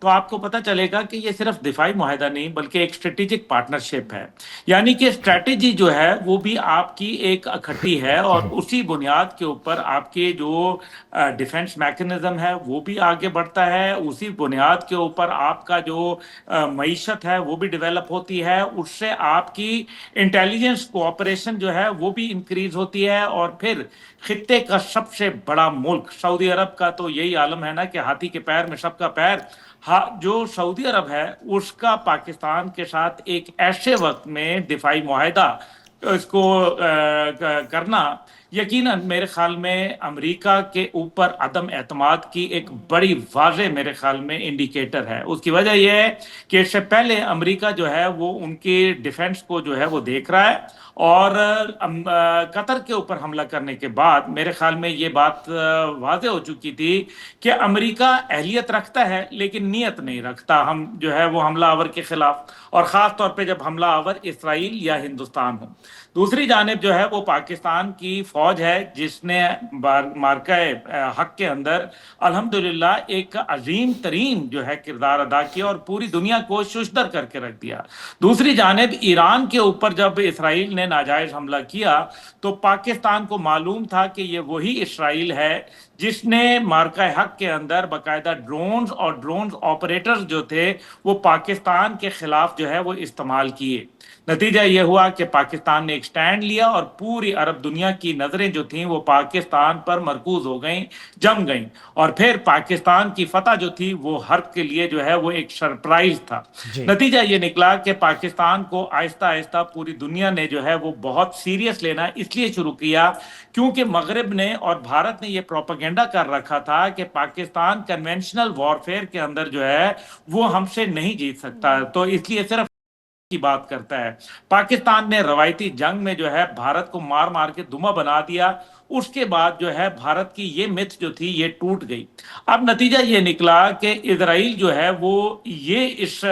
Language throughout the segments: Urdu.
تو آپ کو پتہ چلے گا کہ یہ صرف دفاعی معاہدہ نہیں بلکہ ایک اسٹریٹجک پارٹنرشپ ہے. یعنی کہ اسٹریٹجی جو ہے وہ بھی آپ کی ایک اکٹھی ہے اور اسی بنیاد کے اوپر آپ کے جو ڈیفنس میکنزم ہے وہ بھی آگے بڑھتا ہے. اسی بنیاد کے اوپر آپ کا جو معیشت ہے وہ بھی ڈیولپ ہوتی ہے. اس سے آپ کی انٹیلیجنس کوآپریشن جو ہے وہ بھی انکریز ہوتی ہے. اور پھر خطے کا سب سے بڑا ملک سعودی عرب کا تو یہی عالم ہے نا کہ ہاتھی کے پیر میں سب کا پیر. جو سعودی عرب ہے اس کا پاکستان کے ساتھ ایک ایسے وقت میں دفاعی معاہدہ اس کو کرنا یقیناً میرے خیال میں امریکہ کے اوپر عدم اعتماد کی ایک بڑی واضح میرے خیال میں انڈیکیٹر ہے. اس کی وجہ یہ ہے کہ اس سے پہلے امریکہ جو ہے وہ ان کے ڈیفنس کو جو ہے وہ دیکھ رہا ہے اور قطر کے اوپر حملہ کرنے کے بعد میرے خیال میں یہ بات واضح ہو چکی تھی کہ امریکہ اہلیت رکھتا ہے لیکن نیت نہیں رکھتا ہم جو ہے وہ حملہ آور کے خلاف, اور خاص طور پہ جب حملہ آور اسرائیل یا ہندوستان ہو. دوسری جانب جو ہے وہ پاکستان کی فوج ہے جس نے مارکہ حق کے اندر الحمدللہ ایک عظیم ترین جو ہے کردار ادا کیا اور پوری دنیا کو ششدر کر کے رکھ دیا. دوسری جانب ایران کے اوپر جب اسرائیل نے ناجائز حملہ کیا تو پاکستان کو معلوم تھا کہ یہ وہی اسرائیل ہے جس نے مارکہ حق کے اندر باقاعدہ ڈرونز اور ڈرونز آپریٹرز جو تھے وہ پاکستان کے خلاف جو ہے وہ استعمال کیے. نتیجہ یہ ہوا کہ پاکستان نے ایک سٹینڈ لیا اور پوری عرب دنیا کی نظریں جو تھیں وہ پاکستان پر مرکوز ہو گئیں, جم گئیں, اور پھر پاکستان کی فتح جو تھی وہ ہر کے لیے جو ہے وہ ایک سرپرائز تھا. نتیجہ یہ نکلا کہ پاکستان کو آہستہ آہستہ پوری دنیا نے جو ہے وہ بہت سیریس لینا اس لیے شروع کیا کیونکہ مغرب نے اور بھارت نے یہ پروپیگنڈا کر رکھا تھا کہ پاکستان کنونشنل وارفیئر کے اندر جو ہے وہ ہم سے نہیں جیت سکتا, تو اس لیے صرف کی بات کرتا ہے. پاکستان نے روایتی جنگ میں جو ہے بھارت کو مار مار کے دما بنا دیا. اس کے بعد جو ہے بھارت کی یہ مت جو تھی یہ ٹوٹ گئی. اب نتیجہ یہ نکلا کہ اسرائیل جو ہے وہ یہ اس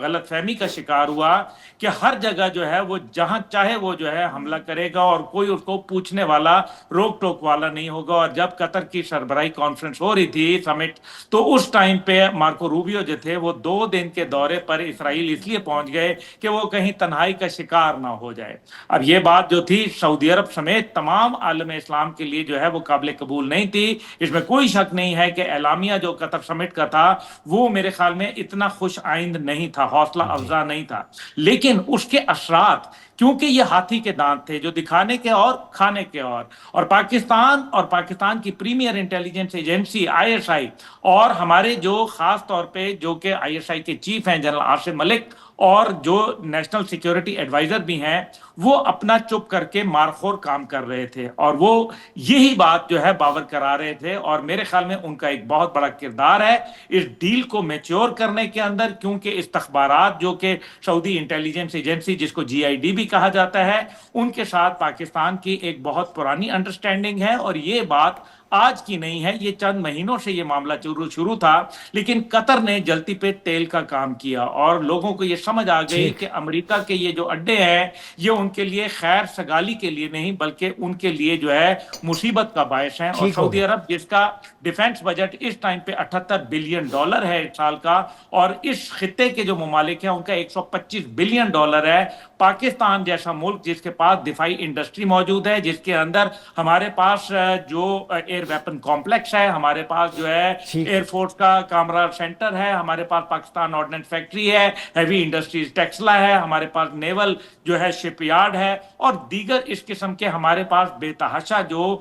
غلط فہمی کا شکار ہوا کہ ہر جگہ جو ہے وہ جہاں چاہے وہ جو ہے حملہ کرے گا اور کوئی اس کو پوچھنے والا روک ٹوک والا نہیں ہوگا. اور جب قطر کی سربراہی کانفرنس ہو رہی تھی سمٹ, تو اس ٹائم پہ مارکو روبیو جو تھے وہ 2 دن کے دورے پر اسرائیل اس لیے پہنچ گئے کہ وہ کہیں تنہائی کا شکار نہ ہو جائے. اب یہ بات جو تھی سعودی عرب سمیت تمام عالم اسلام کے لیے جو ہے وہ قابل قبول نہیں تھی. اس میں کوئی شک نہیں ہے کہ اعلامیہ جو قطر سمٹ کا تھا وہ میرے خیال میں اتنا خوش آئند نہیں تھا, حوصلہ افزا نہیں تھا, لیکن اس کے اثرات کیونکہ یہ ہاتھی کے دانت تھے جو دکھانے کے اور کھانے کے اور پاکستان کی پریمیئر انٹیلیجنس ایجنسی ISI اور ہمارے جو خاص طور پہ جو کہ ISI کے چیف ہیں جنرل عاصم ملک اور جو نیشنل سیکیورٹی ایڈوائزر بھی ہیں وہ اپنا چپ کر کے مارخور کام کر رہے تھے اور وہ یہی بات جو ہے باور کرا رہے تھے. اور میرے خیال میں ان کا ایک بہت بڑا کردار ہے اس ڈیل کو میچور کرنے کے اندر, کیونکہ استخبارات جو کہ سعودی انٹیلیجنس ایجنسی جس کو GID بھی کہا جاتا ہے ان کے ساتھ پاکستان کی ایک بہت پرانی انڈرسٹینڈنگ ہے. اور یہ بات آج کی نہیں ہے, یہ چند مہینوں سے یہ معاملہ شروع تھا, لیکن قطر نے جلتی پہ تیل کا کام کیا اور لوگوں کو یہ سمجھ آ گئی کہ امریکہ کے یہ جو اڈے ہیں یہ ان کے لیے خیر سگالی کے لیے نہیں بلکہ ان کے لیے جو ہے مصیبت کا باعث ہیں. اور سعودی عرب جس کا ڈیفنس بجٹ اس ٹائم پہ $78 بلین ہے اس سال کا, اور اس خطے کے جو ممالک ہیں ان کا $125 بلین ہے. پاکستان جیسا ملک جس کے پاس دفاعی انڈسٹری موجود ہے, جس کے اندر ہمارے پاس جو ایئر ویپن کمپلیکس ہے, ہمارے پاس جو ہے ایئر فورس کا کامرا سینٹر ہے, ہمارے پاس پاکستان آرڈننس فیکٹری ہے, ہیوی انڈسٹریز ٹیکسلا ہے, ہمارے پاس نیول جو ہے شپ یارڈ ہے, اور دیگر اس قسم کے ہمارے پاس بے تحاشا جو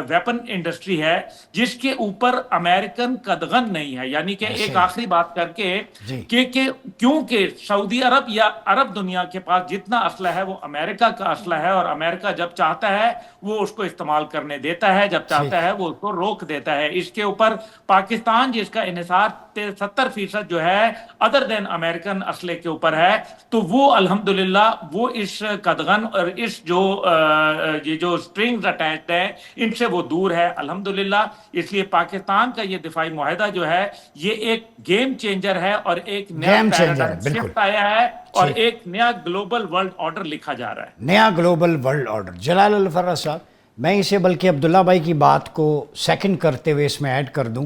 ویپن انڈسٹری ہے جس کے اوپر امریکن قدغن نہیں ہے. یعنی کہ ایک آخری بات کر کے کہ کیونکہ سعودی عرب یا عرب دنیا کے پاس جتنا اسلحہ ہے وہ امریکہ کا اسلحہ ہے, اور امریکہ جب چاہتا ہے وہ اس کو استعمال کرنے دیتا ہے, جب چاہتا ہے وہ اس کو روک دیتا ہے. اس کے اوپر پاکستان جس کا انحصار 70% جو ہے ادر دین امریکن اسلحے کے اوپر ہے, تو وہ الحمدللہ وہ اس قدغن اور اس جو یہ جو سٹرنگز اٹیچڈ ہیں ان سے وہ دور ہے الحمدللہ. اس لیے پاکستان کا یہ دفاعی معاہدہ جو ہے یہ ایک گیم چینجر ہے اور ایک نیا پیراڈائم شفٹ آیا ہے اور ایک نیا گلوبل ورلڈ آرڈر لکھا جا رہا ہے. نیا گلوبل ورلڈ آرڈر. جلال الفراز صاحب, میں اسے بلکہ عبداللہ بھائی کی بات کو سیکنڈ کرتے ہوئے اس میں ایڈ کر دوں.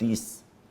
30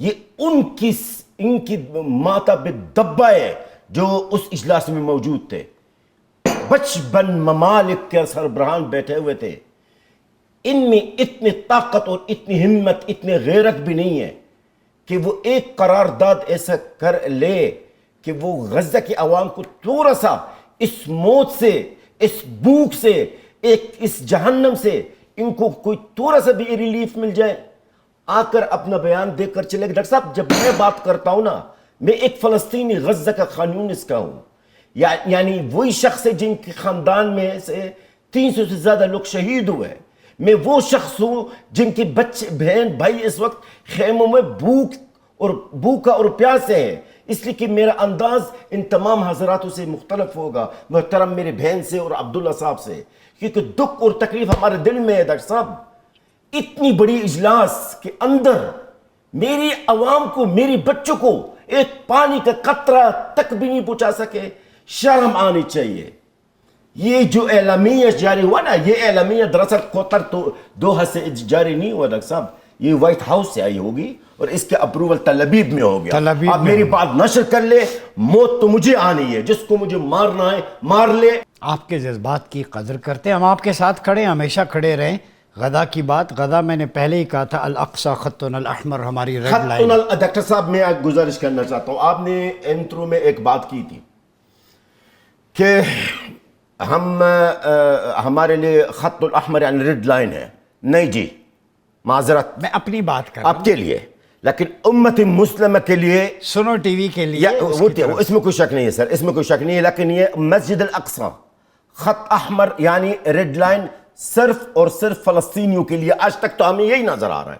یہ ان کی ماتب دبا ہے جو اس اجلاس میں موجود تھے. 55 ممالک کے سربراہان بیٹھے ہوئے تھے. ان میں اتنی طاقت اور اتنی ہمت، اتنی غیرت بھی نہیں ہے کہ وہ ایک قرارداد ایسا کر لے کہ وہ غزہ کی عوام کو تھوڑا سا اس موت سے، اس بھوک سے، اس جہنم سے ان کو کوئی تھوڑا سا بھی ریلیف مل جائے. آ کر اپنا بیان دے کر چلے گئے. ڈاکٹر صاحب جب میں بات کرتا ہوں نا، میں ایک فلسطینی غزہ کا خان یونس کا ہوں، یعنی وہی شخص ہے جن کے خاندان میں سے 300 سے زیادہ لوگ شہید ہوئے. میں وہ شخص ہوں جن کے بچے، بہن، بھائی اس وقت خیموں میں بھوکا اور پیاسے ہیں. اس لیے کہ میرا انداز ان تمام حضراتوں سے مختلف ہوگا، محترم میرے بہن سے اور عبداللہ صاحب سے، کیونکہ دکھ اور تکلیف ہمارے دل میں ہے. ڈاکٹر صاحب اتنی بڑی اجلاس کے اندر میری عوام کو، میری بچوں کو ایک پانی کا قطرہ تک بھی نہیں پہنچا سکے. شرم آنی چاہیے. یہ جو اعلامیہ جاری ہوا نا، یہ اعلامیہ دراصل قطر تو دوحہ سے جاری نہیں ہوا ڈاکٹر صاحب، یہ وائٹ ہاؤس سے آئی ہوگی اور اس کے اپروول تل ابیب میں ہو گیا. آپ میری بات نشر کر لے، موت تو مجھے آنی ہے، جس کو مجھے مارنا ہے مار لے. آپ کے جذبات کی قدر کرتے ہیں، ہم آپ کے ساتھ کھڑے ہیں، ہمیشہ کھڑے رہیں. غدا کی بات، غدا میں نے پہلے ہی کہا تھا الاقصی خطنا الاحمر ہماری ریڈ لائن. ڈاکٹر صاحب میں ایک گزارش کرنا چاہتا ہوں. آپ نے انٹرو میں ایک بات کی تھی کہ ہمارے لیے خط الاحمر یعنی ریڈ لائن ہے. نہیں جی، معذرت، میں اپنی بات کر رہا ہوں آپ کے لیے، لیکن امت مسلمہ کے لیے، سنو ٹی وی کے لیے اس میں کوئی شک نہیں ہے سر، اس میں کوئی شک نہیں ہے. لیکن یہ مسجد الاقصی خط احمر یعنی ریڈ لائن صرف اور صرف فلسطینیوں کے لیے. آج تک تو ہمیں یہی نظر آ رہا ہے،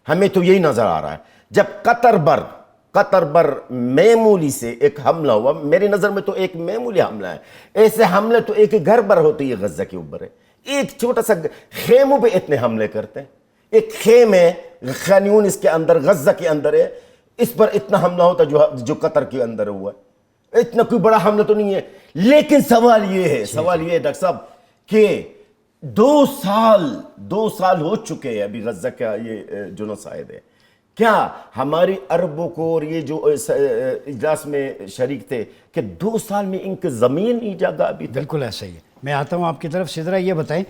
ہمیں تو یہی نظر آ رہا ہے. جب قطر بر معمولی سے ایک حملہ ہوا، میری نظر میں تو ایک معمولی حملہ ہے. ایسے حملے تو ایک گھر پر ہوتے ہیں، غزہ کے اوپر ہے. ایک چھوٹا سا خیموں پہ اتنے حملے کرتے ہیں. ایک خیمے خان یونس کے اندر، غزہ کے اندر ہے، اس پر اتنا حملہ ہوتا جو قطر کے اندر ہوا ہے. اتنا کوئی بڑا حملہ تو نہیں ہے. لیکن سوال یہ ہے ڈاکٹر صاحب کہ 2 سال ہو چکے ہیں ابھی غزہ کا یہ جنوسائیڈ ہے. کیا ہماری عربوں کو اور یہ جو اجلاس میں شریک تھے کہ 2 سال میں ان کے زمین نہیں جاگا ابھی تک؟ بالکل ایسا ہی ہے. میں آتا ہوں آپ کی طرف. سدرا یہ بتائیں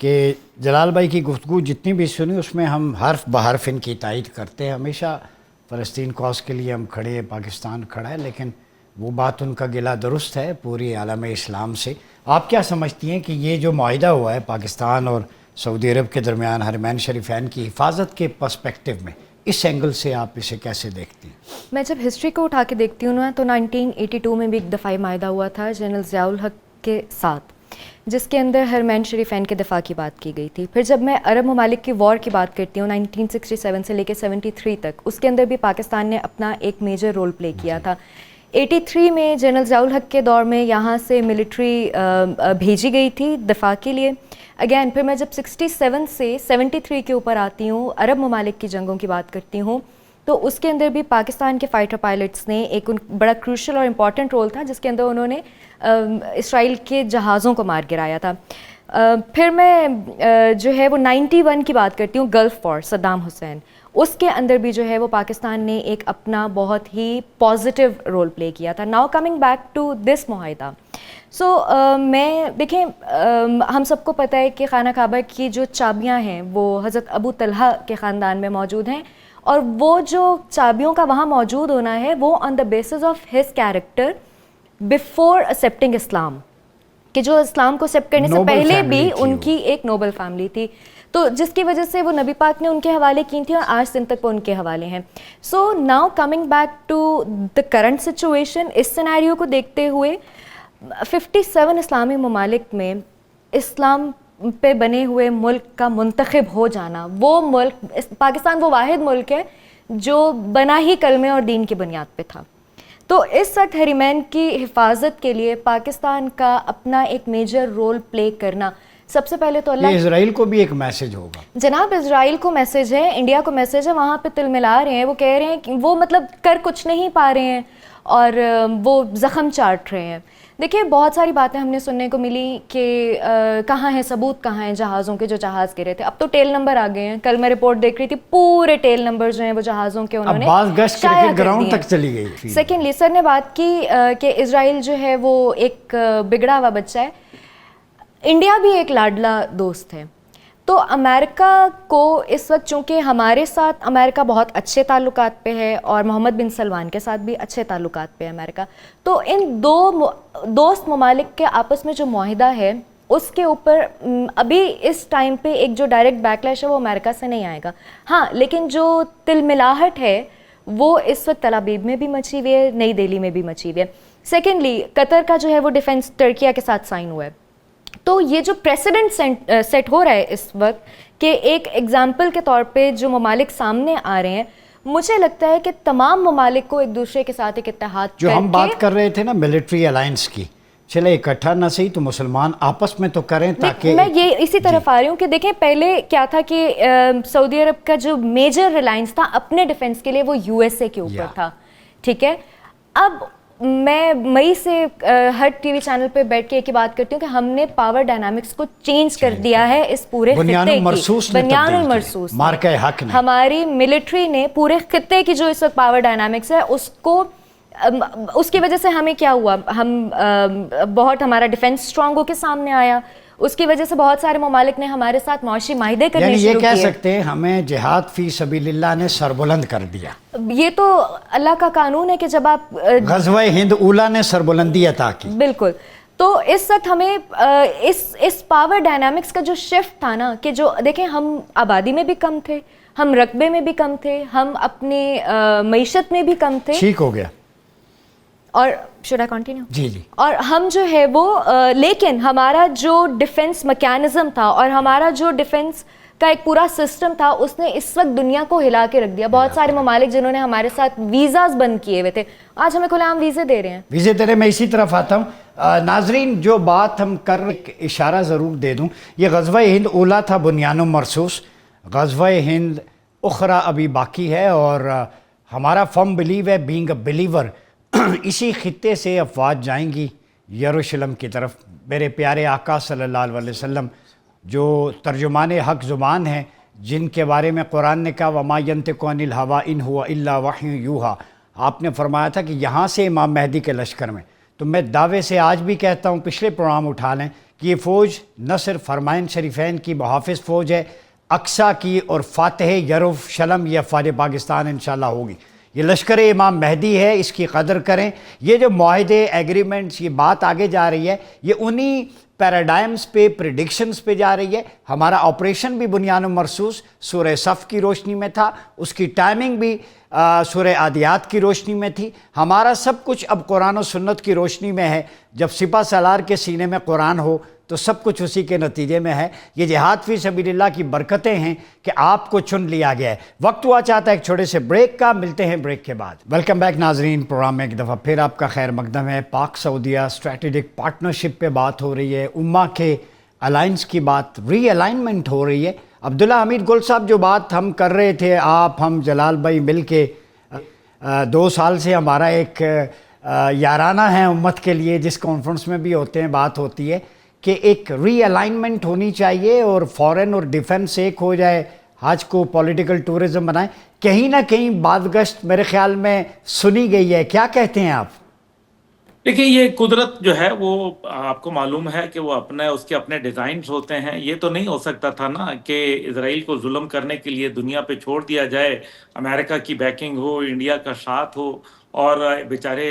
کہ جلال بھائی کی گفتگو جتنی بھی سنی اس میں ہم حرف بحرف ان کی تائید کرتے ہیں. ہمیشہ فلسطین کاز کے لیے ہم کھڑے ہیں، پاکستان کھڑا ہے، لیکن وہ بات ان کا گلہ درست ہے پوری عالم اسلام سے. آپ کیا سمجھتی ہیں کہ یہ جو معاہدہ ہوا ہے پاکستان اور سعودی عرب کے درمیان حرمین شریفین کی حفاظت کے پرسپیکٹیو میں، اس اینگل سے آپ اسے کیسے دیکھتی ہیں؟ میں جب ہسٹری کو اٹھا کے دیکھتی ہوں نا، تو 1982 میں بھی ایک دفاعی معاہدہ ہوا تھا جنرل ضیاء الحق کے ساتھ، جس کے اندر حرمین شریفین کے دفاع کی بات کی گئی تھی. پھر جب میں عرب ممالک کی وار کی بات کرتی ہوں 1967 سے لے کے 73 تک، اس کے اندر بھی پاکستان نے اپنا ایک میجر رول پلے کیا تھا. 83 میں جنرل ضیاء الحق کے دور میں یہاں سے ملٹری بھیجی گئی تھی دفاع کے لیے. اگین پھر میں جب 67 سے 73 کے اوپر آتی ہوں، عرب ممالک کی جنگوں کی بات کرتی ہوں، تو اس کے اندر بھی پاکستان کے فائٹر پائلٹس نے ایک بڑا کروشل اور امپورٹنٹ رول تھا، جس کے اندر انہوں نے اسرائیل کے جہازوں کو مار گرایا تھا. پھر میں جو ہے وہ 91 کی بات کرتی ہوں، گلف وار، صدام حسین، اس کے اندر بھی جو ہے وہ پاکستان نے ایک اپنا بہت ہی پازیٹیو رول پلے کیا تھا. Now coming back to this معاہدہ، میں دیکھیں ہم سب کو پتہ ہے کہ خانہ کعبہ کی جو چابیاں ہیں وہ حضرت ابو طلحہ کے خاندان میں موجود ہیں، اور وہ جو چابیوں کا وہاں موجود ہونا ہے وہ on the basis of his character before accepting Islam, کہ جو اسلام کو ایکسیپٹ کرنے سے پہلے بھی ان کی ایک نوبل فیملی تھی، تو جس کی وجہ سے وہ نبی پاک نے ان کے حوالے کی تھی اور آج دن تک وہ ان کے حوالے ہیں. So now coming back to the current situation, اس سینیریو کو دیکھتے ہوئے 57 اسلامی ممالک میں اسلام پہ بنے ہوئے ملک کا منتخب ہو جانا، وہ ملک پاکستان وہ واحد ملک ہے جو بنا ہی کلمے اور دین کی بنیاد پہ تھا. تو اس وقت حرمین کی حفاظت کے لیے پاکستان کا اپنا ایک میجر رول پلے کرنا، سب سے پہلے تو اللہ، اسرائیل کو بھی ایک میسج ہوگا جناب، اسرائیل کو میسج ہے، انڈیا کو میسج ہے، وہاں پہ تل ملا رہے ہیں، وہ کہہ رہے ہیں کہ وہ مطلب کر کچھ نہیں پا رہے ہیں اور وہ زخم چاٹ رہے ہیں. دیکھیے بہت ساری باتیں ہم نے سننے کو ملی کہ کہاں ہیں ثبوت، کہاں ہیں جہازوں کے جو جہاز گرے تھے. اب تو ٹیل نمبر آ گئے ہیں. کل میں رپورٹ دیکھ رہی تھی پورے ٹیل نمبر جو ہیں وہ جہازوں کے انہوں نے بعض گشت کر کے گراؤنڈ تک چلی گئی. سیکنڈلی سر نے بات کی کہ اسرائیل جو ہے وہ ایک بگڑا ہوا بچہ ہے. انڈیا بھی ایک لاڈلا دوست ہے. تو امریکہ کو اس وقت چونکہ ہمارے ساتھ امریکہ بہت اچھے تعلقات پہ ہے اور محمد بن سلمان کے ساتھ بھی اچھے تعلقات پہ ہے امریکہ، تو ان دو دوست ممالک کے آپس میں جو معاہدہ ہے اس کے اوپر ابھی اس ٹائم پہ ایک جو ڈائریکٹ بیک لیش ہے وہ امریکہ سے نہیں آئے گا. ہاں لیکن جو تل ملاہٹ ہے وہ اس وقت تل ابیب میں بھی مچی ہوئی ہے، نئی دہلی میں بھی مچی ہوئی ہے. سیکنڈلی قطر کا جو ہے وہ ڈیفنس ترکیہ کے ساتھ سائن ہوا ہے. تو یہ جو پریسیڈنٹ سیٹ ہو رہا ہے اس وقت کہ ایک ایگزامپل کے طور پہ جو ممالک سامنے آ رہے ہیں، مجھے لگتا ہے کہ تمام ممالک کو ایک دوسرے کے ساتھ ایک اتحاد جو ہم بات کر رہے تھے نا ملٹری الائنس کی، چلے اکٹھا نہ صحیح تو مسلمان آپس میں تو کریں تاکہ میں یہ اسی طرف آ رہی ہوں کہ دیکھیں پہلے کیا تھا کہ سعودی عرب کا جو میجر ریلائنس تھا اپنے ڈیفنس کے لیے وہ یو ایس اے کے اوپر تھا. ٹھیک ہے، اب میں مئی سے ہر ٹی وی چینل پہ بیٹھ کے ایک ہی بات کرتی ہوں کہ ہم نے پاور ڈائنامکس کو چینج کر دیا ہے اس پورے خطے کی. بنیان المرصوص مارکہ حق نے، ہماری ملٹری نے پورے خطے کی جو اس وقت پاور ڈائنامکس ہے اس کی وجہ سے ہمیں کیا ہوا، ہم بہت ہمارا ڈیفنس اسٹرانگ ہو کے سامنے آیا. اس کی وجہ سے بہت سارے ممالک نے ہمارے ساتھ معاشی معاہدے کرنے شروع کیے. یہ کہہ سکتے ہیں ہمیں جہاد فی سبیل اللہ نے سربلند کر دیا. یہ تو اللہ کا قانون ہے کہ جب آپ غزوہ ہند اولا نے سربلندی عطا کی. بالکل. تو اس وقت ہمیں اس پاور ڈائنامکس کا جو شفٹ تھا نا کہ جو دیکھیں ہم آبادی میں بھی کم تھے، ہم رقبے میں بھی کم تھے، ہم اپنے معیشت میں بھی کم تھے. ٹھیک ہو گیا. اور شوڈ آئی کنٹینیو؟ جی جی. اور ہم جو ہے وہ لیکن ہمارا جو ڈیفنس میکینزم تھا اور ہمارا جو ڈیفنس کا ایک پورا سسٹم تھا اس نے اس وقت دنیا کو ہلا کے رکھ دیا. بہت سارے ممالک جنہوں نے ہمارے ساتھ ویزاز بند کیے ہوئے تھے آج ہمیں کھلے عام ویزے دے رہے ہیں. ویزے دے رہے. میں اسی طرف آتا ہوں. ناظرین جو بات ہم کر اشارہ ضرور دے دوں، یہ غزوہ ہند اولا تھا بنیان مرصوص. غزوہ ہند اخرى ابھی باقی ہے اور ہمارا فرم بلیو ہے بینگ اے بلیور اسی خطے سے افواج جائیں گی یروشلم کی طرف. میرے پیارے آقا صلی اللہ علیہ وسلم جو ترجمان حق زبان ہیں، جن کے بارے میں قرآن نے کہا وما ینطق عن الہویٰ ان ہوا الا وحی یوحیٰ، آپ نے فرمایا تھا کہ یہاں سے امام مہدی کے لشکر میں. تو میں دعوے سے آج بھی کہتا ہوں، پچھلے پروگرام اٹھا لیں کہ یہ فوج نہ صرف حرمین شریفین کی محافظ فوج ہے، اقصیٰ کی اور فاتح یروشلم یہ افواج پاکستان انشاءاللہ ہوگی. یہ لشکر امام مہدی ہے، اس کی قدر کریں. یہ جو معاہدے ایگریمنٹس، یہ بات آگے جا رہی ہے، یہ انہی پیراڈائمز پہ پریڈکشنز پہ جا رہی ہے. ہمارا آپریشن بھی بنیان مرصوص سورہ صف کی روشنی میں تھا، اس کی ٹائمنگ بھی سورہ عادیات کی روشنی میں تھی. ہمارا سب کچھ اب قرآن و سنت کی روشنی میں ہے. جب سپہ سالار کے سینے میں قرآن ہو تو سب کچھ اسی کے نتیجے میں ہے. یہ جہاد فی سبیل اللہ کی برکتیں ہیں کہ آپ کو چن لیا گیا ہے. وقت ہوا چاہتا ہے ایک چھوٹے سے بریک کا، ملتے ہیں بریک کے بعد. ویلکم بیک ناظرین، پروگرام میں ایک دفعہ پھر آپ کا خیر مقدم ہے. پاک سعودیہ اسٹریٹجک پارٹنرشپ پہ بات ہو رہی ہے، امہ کے الائنس کی بات، ری الائنمنٹ ہو رہی ہے. عبداللہ حمید گل صاحب جو بات ہم کر رہے تھے، آپ ہم جلال بھائی مل کے 2 سال سے ہمارا ایک یارانہ ہے امت کے لیے، جس کانفرنس میں بھی ہوتے ہیں بات ہوتی ہے کہ ایک ری الائنمنٹ ہونی چاہیے اور فورن اور ڈیفنس ایک ہو جائے، حج کو پولیٹیکل ٹورزم بنائیں. کہیں نہ کہیں بازگشت میرے خیال میں سنی گئی ہے. کیا کہتے ہیں آپ؟ دیکھیں یہ قدرت جو ہے وہ آپ کو معلوم ہے کہ وہ اس کے اپنے ڈیزائنز ہوتے ہیں. یہ تو نہیں ہو سکتا تھا نا کہ اسرائیل کو ظلم کرنے کے لیے دنیا پہ چھوڑ دیا جائے، امریکہ کی بیکنگ ہو، انڈیا کا ساتھ ہو، اور بیچارے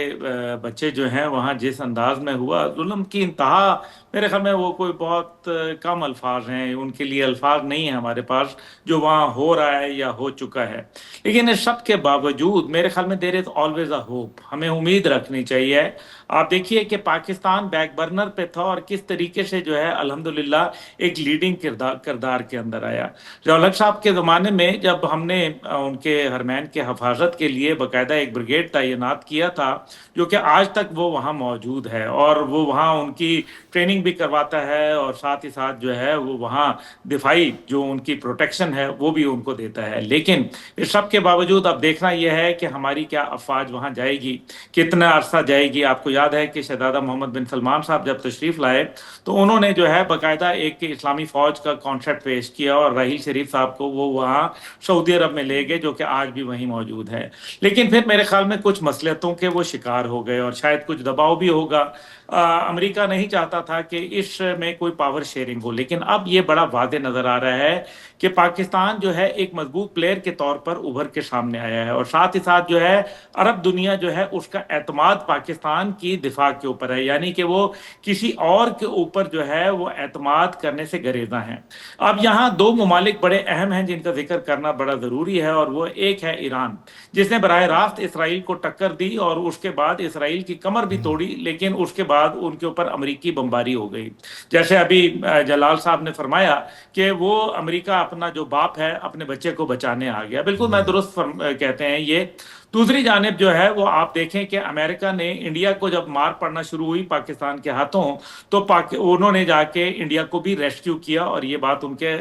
بچے جو ہیں وہاں جس انداز میں ہوا ظلم کی انتہا. میرے خیال میں وہ کوئی بہت کم الفاظ ہیں، ان کے لیے الفاظ نہیں ہیں ہمارے پاس جو وہاں ہو رہا ہے یا ہو چکا ہے. لیکن اس سب کے باوجود میرے خیال میں دیر از آلویز اے ہوپ. ہمیں امید رکھنی چاہیے. آپ دیکھیے کہ پاکستان بیک برنر پہ تھا اور کس طریقے سے جو ہے الحمدللہ ایک لیڈنگ کردار کے اندر آیا. ضیاء الحق صاحب کے زمانے میں جب ہم نے ان کے حرمین کے حفاظت کے لیے باقاعدہ ایک بریگیڈ تیار تعینات کیا تھا جو کہ آج تک وہ وہاں موجود ہے، اور وہ وہاں ان کی ٹریننگ بھی کرواتا ہے، اور ساتھ ہی ساتھ جو ہے وہ وہاں دفاعی جو ان کی پروٹیکشن ہے وہ بھی ان کو دیتا ہے۔ لیکن اس سب کے باوجود اب دیکھنا یہ ہے کہ ہماری کیا افواج وہاں جائے گی، کتنا عرصہ جائے گی۔ آپ کو یاد ہے کہ شہزادہ محمد بن سلمان صاحب جب تشریف لائے تو انہوں نے جو ہے باقاعدہ ایک اسلامی فوج کا کانسیپٹ پیش کیا، اور راحیل شریف صاحب کو وہ وہاں سعودی عرب میں لے گئے، جو کہ آج بھی وہیں موجود ہے۔ لیکن پھر میرے خیال میں کچھ مصلحتوں کے وہ شکار ہو گئے، اور شاید کچھ دباؤ بھی ہوگا۔ امریکہ نہیں چاہتا تھا کہ اس میں کوئی پاور شیئرنگ ہو، لیکن اب یہ بڑا واضح نظر آ رہا ہے کہ پاکستان جو ہے ایک مضبوط پلیئر کے طور پر ابھر کے سامنے آیا ہے، اور ساتھ ہی ساتھ جو ہے عرب دنیا جو ہے اس کا اعتماد پاکستان کی دفاع کے اوپر ہے، یعنی کہ وہ کسی اور کے اوپر جو ہے وہ اعتماد کرنے سے گریزاں ہیں۔ اب یہاں دو ممالک بڑے اہم ہیں جن کا ذکر کرنا بڑا ضروری ہے، اور وہ ایک ہے ایران، جس نے براہ راست اسرائیل کو ٹکر دی اور اس کے بعد اسرائیل کی کمر بھی توڑی، لیکن اس کے بعد ان کے اوپر امریکی بمباری ہو گئی۔ جیسے ابھی جلال صاحب نے فرمایا کہ وہ امریکہ اپنا جو باپ ہے اپنے بچے کو بچانے آ گیا، بالکل میں درست کہتے ہیں یہ۔ دوسری جانب جو ہے وہ آپ دیکھیں کہ امریکہ نے انڈیا کو جب مار پڑنا شروع ہوئی پاکستان کے ہاتھوں تو انہوں نے جا کے انڈیا کو بھی ریسکیو کیا، اور یہ بات ان کے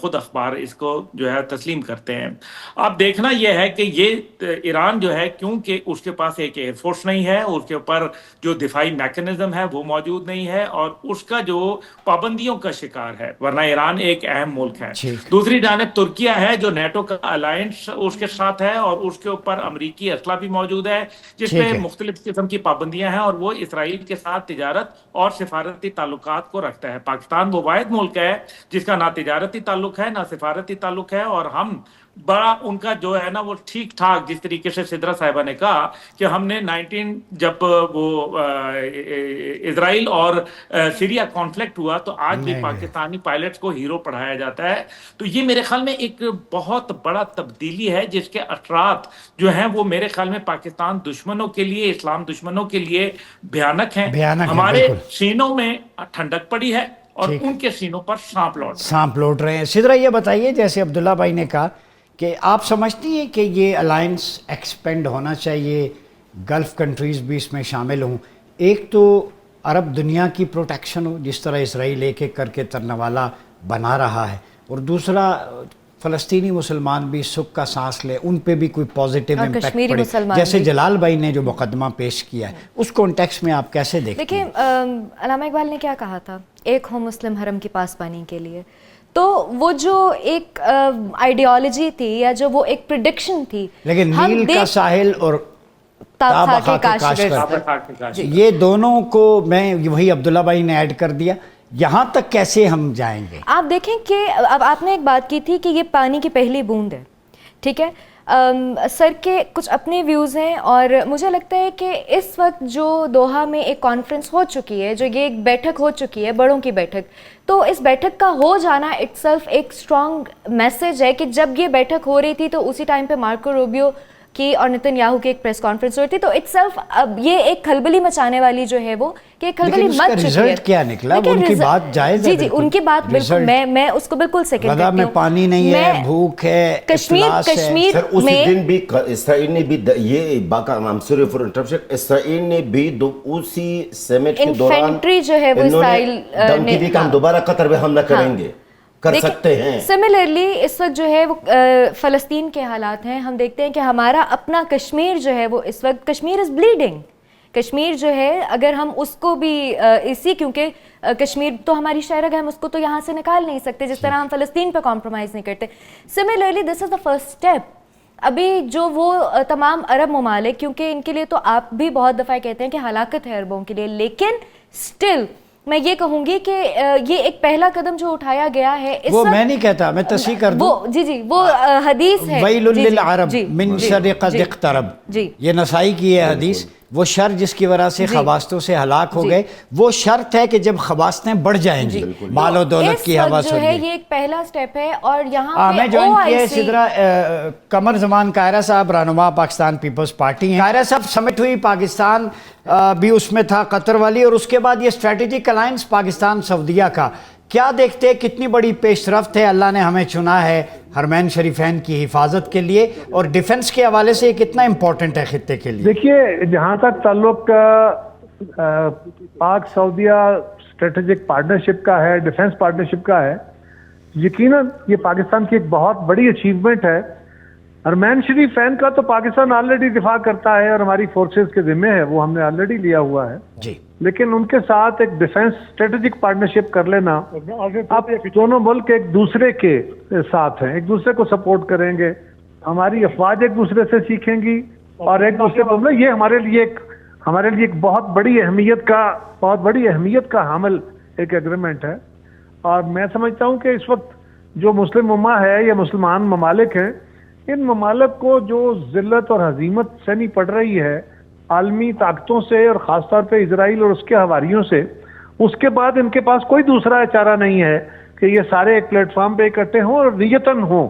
خود اخبار اس کو جو ہے تسلیم کرتے ہیں۔ اب دیکھنا یہ ہے کہ یہ ایران جو ہے کیونکہ اس کے پاس ایک ایئر فورس نہیں ہے، اس کے اوپر جو دفاعی میکانزم ہے وہ موجود نہیں ہے، اور اس کا جو پابندیوں کا شکار ہے، ورنہ ایران ایک اہم ملک ہے۔ دوسری جانب ترکیہ ہے جو نیٹو کا الائنس اس کے ساتھ ہے، اور اس کے اوپر امریکی اسلحہ بھی موجود ہے جس پہ مختلف قسم کی پابندیاں ہیں، اور وہ اسرائیل کے ساتھ تجارت اور سفارتی تعلقات کو رکھتا ہے۔ پاکستان وہ واحد ملک ہے جس کا نہ تجارتی تعلق ہے نہ سفارتی تعلق ہے، اور ہم بڑا ان کا جو ہے نا وہ ٹھیک ٹھاک، جس طریقے سے سدرا صاحبہ نے کہا کہ ہم نے 19 جب وہ اسرائیل اور سیریا کانفلکٹ ہوا تو آج بھی پاکستانی پائلٹس کو ہیرو پڑھایا جاتا ہے۔ تو یہ میرے خیال میں ایک بہت بڑا تبدیلی ہے جس کے اثرات جو ہیں وہ میرے خیال میں پاکستان دشمنوں کے لیے، اسلام دشمنوں کے لیے بھیانک ہیں۔ ہمارے سینوں میں ٹھنڈک پڑی ہے اور ان کے سینوں پر سانپ لوٹ رہے ہیں۔ سدرا یہ بتائیے، جیسے عبداللہ بھائی نے کہا کہ آپ سمجھتی ہیں کہ یہ الائنس ایکسپینڈ ہونا چاہیے، گلف کنٹریز بھی اس میں شامل ہوں، ایک تو عرب دنیا کی پروٹیکشن ہو جس طرح اسرائیل ایک ایک کر کے ترنوالا بنا رہا ہے، اور دوسرا فلسطینی مسلمان بھی سکھ کا سانس لے، ان پہ بھی کوئی پازیٹیو امپیکٹ پڑے، جیسے جلال بھائی نے جو مقدمہ پیش کیا ہے اس کانٹیکس میں آپ کیسے دیکھتے ہیں؟ دیکھیں علامہ اقبال نے کیا کہا تھا، ایک ہو مسلم حرم کی پاسبانی کے لیے، تو وہ جو ایک آئیڈیالوجی تھی یا جو وہ ایک پریڈکشن تھی، لیکن نیل کا ساحل اور تاب خاک کاشغر، یہ دونوں کو میں وہی عبداللہ بھائی نے ایڈ کر دیا، یہاں تک کیسے ہم جائیں گے؟ آپ دیکھیں کہ اب آپ نے ایک بات کی تھی کہ یہ پانی کی پہلی بوند ہے، ٹھیک ہے، سر کے کچھ اپنے ویوز ہیں، اور مجھے لگتا ہے کہ اس وقت جو دوحہ میں ایک کانفرنس ہو چکی ہے، جو یہ ایک بیٹھک ہو چکی ہے، بڑوں کی بیٹھک، تو اس بیٹھک کا ہو جانا اٹ سیلف ایک اسٹرانگ میسج ہے کہ جب یہ بیٹھک ہو رہی تھی تو اسی ٹائم پہ مارکو روبیو کی اور نتن یاہو کی ایک پریس کانفرنس ہوئی تھی، تو اٹ سیلف اب یہ ایک کھلبلی مچانے والی جو ہے وہ کہ کھلبلی مچ چکی ہے۔ رزلٹ کیا نکلا؟ ان کی بات جائز ہے، جی ان کی بات بالکل میں اس کو بالکل سیکنڈ کرتی ہوں۔ غزہ میں پانی نہیں ہے، بھوک ہے، افلاس ہے۔ سر اسی دن بھی اسرائیل نے بھی یہ باقا سوری فور انٹرپشن، اسرائیل نے بھی اسی سمٹ کے دوران انفینٹری جو ہے وہ اسرائیل دھمکی دی کہ ہم دوبارہ قطر پہ حملہ کریں گے، کر سکتے ہیں۔ سملرلی اس وقت جو ہے وہ فلسطین کے حالات ہیں، ہم دیکھتے ہیں کہ ہمارا اپنا کشمیر جو ہے وہ اس وقت کشمیر از بلیڈنگ، کشمیر جو ہے اگر ہم اس کو بھی کیونکہ کشمیر تو ہماری شہر ہے، ہم اس کو تو یہاں سے نکال نہیں سکتے جس طرح ہم فلسطین پہ کمپرومائز نہیں کرتے۔ Similarly this is the first step. ابھی جو وہ تمام عرب ممالک، کیونکہ ان کے لیے تو آپ بھی بہت دفعہ کہتے ہیں کہ ہلاکت ہے عربوں کے لیے، لیکن اسٹل میں یہ کہوں گی کہ یہ ایک پہلا قدم جو اٹھایا گیا ہے، وہ میں نہیں کہتا، میں تصحیح کر دوں، وہ حدیث ہے ویل للعرب من شر قد اقترب، یہ نسائی کی ہے حدیث، وہ شر جس کی وجہ سے خباستوں سے ہلاک ہو گئے، وہ شرط ہے کہ جب خباستیں بڑھ جائیں گی، مال و دولت کی ہوس ہوگی۔ یہ ایک پہلا سٹیپ ہے، اور یہاں میں جوائن کیا ہے سدرا قمر زمان قاہرہ صاحب، رہنما پاکستان پیپلز پارٹی ہیں۔ قاہرہ صاحب سمٹ ہوئی، پاکستان بھی اس میں تھا، قطر والی، اور اس کے بعد یہ اسٹریٹجک الائنس پاکستان سعودیہ کا، کیا دیکھتے ہیں کتنی بڑی پیش رفت ہے اللہ نے ہمیں چنا ہے حرمین شریفین کی حفاظت کے لیے, اور ڈیفنس کے حوالے سے یہ کتنا امپورٹنٹ ہے خطے کے لیے؟ دیکھیے جہاں تک تعلق پاک سعودیہ اسٹریٹجک پارٹنرشپ کا ہے, ڈیفنس پارٹنرشپ کا ہے, یقیناً یہ پاکستان کی ایک بہت بڑی اچیومنٹ ہے. حرمین شریفین کا تو پاکستان آلریڈی دفاع کرتا ہے اور ہماری فورسز کے ذمہ ہے, وہ ہم نے آلریڈی لیا ہوا ہے. جی, لیکن ان کے ساتھ ایک ڈیفنس اسٹریٹجک پارٹنرشپ کر لینا, اب دونوں ملک ایک دوسرے کے ساتھ ہیں, ایک دوسرے کو سپورٹ کریں گے, ہماری افواج ایک دوسرے سے سیکھیں گی اور ایک دوسرے کو, یہ ہمارے لیے ایک بہت بڑی اہمیت کا حامل ایک ایگریمنٹ ہے. اور میں سمجھتا ہوں کہ اس وقت جو مسلم امہ ہے یا مسلمان ممالک ہیں, ان ممالک کو جو ذلت اور ہزیمت سہنی پڑ رہی ہے عالمی طاقتوں سے اور خاص طور پہ اسرائیل اور اس کے حواریوں سے, اس کے بعد ان کے پاس کوئی دوسرا چارہ نہیں ہے کہ یہ سارے ایک پلیٹ فارم پہ اکٹھے ہوں اور نیتاً ہوں.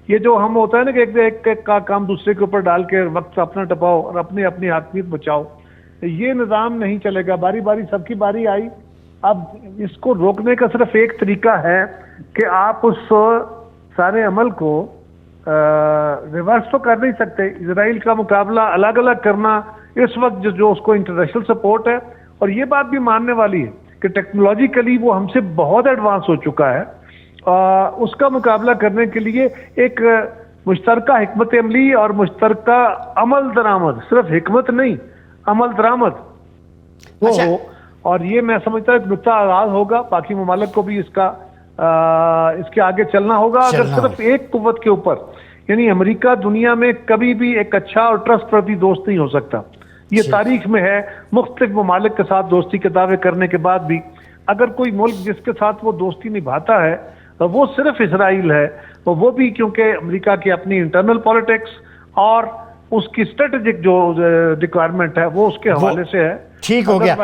یہ جو ہم ہوتا ہے نا کہ ایک کا کام دوسرے کے اوپر ڈال کے وقت اپنا ٹپاؤ اور اپنی حاکمیت بچاؤ, یہ نظام نہیں چلے گا. باری باری سب کی باری آئی. اب اس کو روکنے کا صرف ایک طریقہ ہے کہ آپ اس سارے عمل کو ریورس تو کر نہیں سکتے. اسرائیل کا مقابلہ الگ الگ کرنا اس وقت جو اس کو انٹرنیشنل سپورٹ ہے, اور یہ بات بھی ماننے والی ہے کہ ٹیکنالوجیکلی وہ ہم سے بہت ایڈوانس ہو چکا ہے, اس کا مقابلہ کرنے کے لیے ایک مشترکہ حکمت عملی اور مشترکہ عمل درآمد, صرف حکمت نہیں عمل درآمد وہ ہو. اور یہ میں سمجھتا ہوں ایک نقطہ آغاز ہوگا. باقی ممالک کو بھی اس کے آگے چلنا ہوگا. اگر صرف ایک قوت کے اوپر, یعنی امریکہ دنیا میں کبھی بھی ایک اچھا اور ٹرسٹ ورتھی دوست نہیں ہو سکتا. یہ تاریخ میں ہے, مختلف ممالک کے ساتھ دوستی کے دعوے کرنے کے بعد بھی اگر کوئی ملک جس کے ساتھ وہ دوستی نبھاتا ہے وہ صرف اسرائیل ہے. وہ بھی کیونکہ امریکہ کی اپنی انٹرنل پالیٹکس اور اس کی اسٹریٹجک جو ریکوائرمنٹ ہے وہ اس کے حوالے سے ہے. ٹھیک ہو گیا,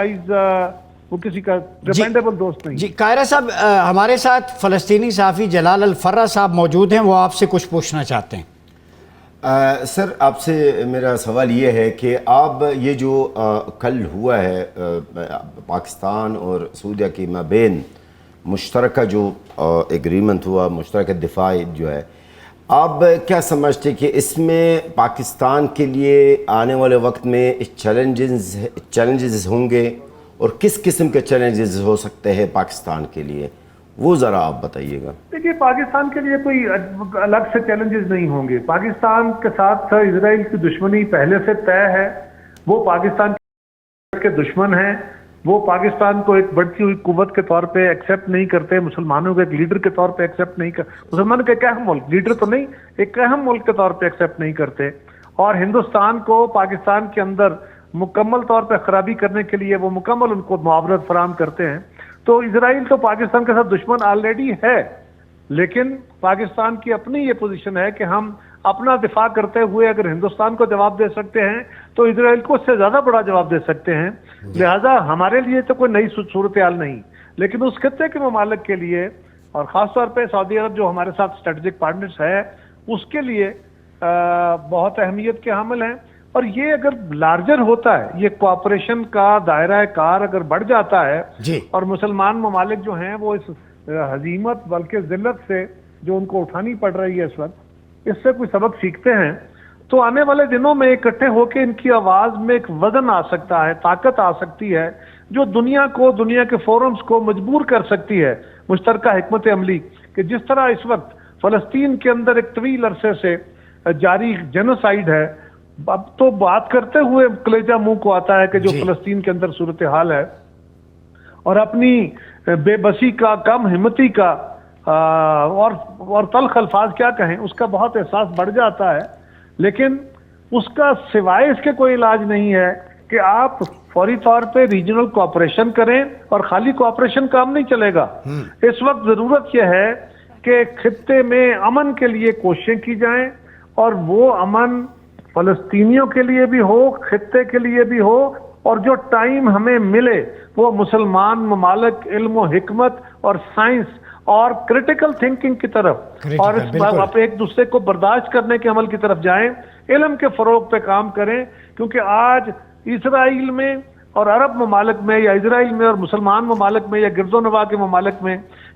وہ کسی کا ڈیپینڈیبل دوست نہیں. جی قاہرہ صاحب, ہمارے ساتھ فلسطینی صحافی جلال الفرہ صاحب موجود ہیں, وہ آپ سے کچھ پوچھنا چاہتے ہیں. سر آپ سے میرا سوال یہ ہے کہ آپ یہ جو کل ہوا ہے پاکستان اور سعودیہ کے مابین مشترکہ جو ایگریمنٹ ہوا, مشترکہ دفاع جو ہے, آپ کیا سمجھتے کہ اس میں پاکستان کے لیے آنے والے وقت میں چیلنجز ہوں گے, اور کس قسم کے چیلنجز ہو سکتے ہیں پاکستان کے لیے, وہ ذرا آپ بتائیے گا. دیکھیے پاکستان کے لیے کوئی الگ سے چیلنجز نہیں ہوں گے. پاکستان کے ساتھ اسرائیل کی دشمنی پہلے سے طے ہے. وہ پاکستان کے دشمن ہیں, وہ پاکستان کو ایک بڑھتی ہوئی قوت کے طور پہ ایکسیپٹ نہیں کرتے, مسلمانوں کے ایک لیڈر کے طور پہ ایکسیپٹ نہیں کرتے, مسلمانوں کے ایک اہم ملک, لیڈر تو نہیں, ایک اہم ملک کے طور پہ ایکسیپٹ نہیں کرتے. اور ہندوستان کو پاکستان کے اندر مکمل طور پہ خرابی کرنے کے لیے وہ مکمل ان کو معاونت فراہم کرتے ہیں. تو اسرائیل تو پاکستان کے ساتھ دشمن آلریڈی ہے, لیکن پاکستان کی اپنی یہ پوزیشن ہے کہ ہم اپنا دفاع کرتے ہوئے اگر ہندوستان کو جواب دے سکتے ہیں تو اسرائیل کو اس سے زیادہ بڑا جواب دے سکتے ہیں. لہذا ہمارے لیے تو کوئی نئی صورتحال نہیں, لیکن اس خطے کے ممالک کے لیے اور خاص طور پہ سعودی عرب جو ہمارے ساتھ اسٹریٹجک پارٹنرز ہے اس کے لیے بہت اہمیت کے حامل ہیں. اور یہ اگر لارجر ہوتا ہے, یہ کوآپریشن کا دائرہ کار اگر بڑھ جاتا ہے اور مسلمان ممالک جو ہیں وہ اس ہزیمت بلکہ ذلت سے جو ان کو اٹھانی پڑ رہی ہے اس وقت, اس سے کوئی سبق سیکھتے ہیں تو آنے والے دنوں میں اکٹھے ہو کے ان کی آواز میں ایک وزن آ سکتا ہے, طاقت آ سکتی ہے جو دنیا کے فورمز کو مجبور کر سکتی ہے مشترکہ حکمت عملی. کہ جس طرح اس وقت فلسطین کے اندر ایک طویل عرصے سے جاری جینوسائیڈ ہے, اب تو بات کرتے ہوئے کلیجہ منہ کو آتا ہے کہ جو فلسطین کے اندر صورتحال ہے اور اپنی بے بسی کا, کم ہمتی کا اور تلخ الفاظ کیا کہیں, اس کا بہت احساس بڑھ جاتا ہے. لیکن اس کا سوائے اس کے کوئی علاج نہیں ہے کہ آپ فوری طور پہ ریجنل کوآپریشن کریں, اور خالی کوآپریشن کام نہیں چلے گا. اس وقت ضرورت یہ ہے کہ خطے میں امن کے لیے کوششیں کی جائیں, اور وہ امن فلسطینیوں کے لیے بھی ہو, خطے کے لیے بھی ہو, اور جو ٹائم ہمیں ملے وہ مسلمان ممالک علم و حکمت اور سائنس اور کریٹیکل تھنکنگ کی طرف اور آپ ایک دوسرے کو برداشت کرنے کے عمل کی طرف جائیں, علم کے فروغ پہ کام کریں. کیونکہ آج اسرائیل میں اور عرب ممالک میں یا اسرائیل میں اور مسلمان ممالک میں یا گرد و نواح کے ممالک میں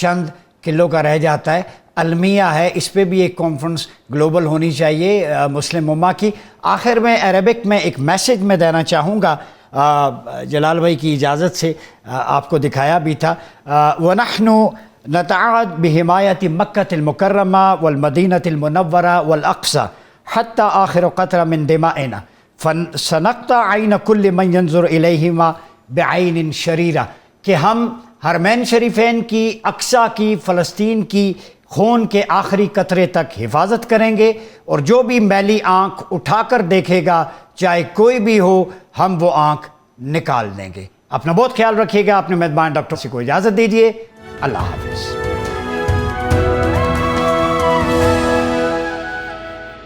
چند کلو کا رہ جاتا ہے. المیہ ہے, اس پہ بھی ایک کانفرنس گلوبل ہونی چاہیے مسلم امہ کی. آخر میں عربک میں ایک میسیج میں دینا چاہوں گا, جلال بھائی کی اجازت سے آپ کو دکھایا بھی تھا. وَنَحْنُ نتعهد بحمایت مکہ المکرمہ والمدینہ المنورہ والاقصی حتی آخر قطرہ من دمائنا فسنقطع عین کل من ينظر الیہما بعین شریرہ, کہ ہم حرمین شریفین کی, اقصی کی, فلسطین کی خون کے آخری قطرے تک حفاظت کریں گے, اور جو بھی میلی آنکھ اٹھا کر دیکھے گا چاہے کوئی بھی ہو, ہم وہ آنکھ نکال دیں گے. اپنا بہت خیال رکھیے گا. اپنے میزبان ڈاکٹر سے کو اجازت دیجیے. اللہ حافظ.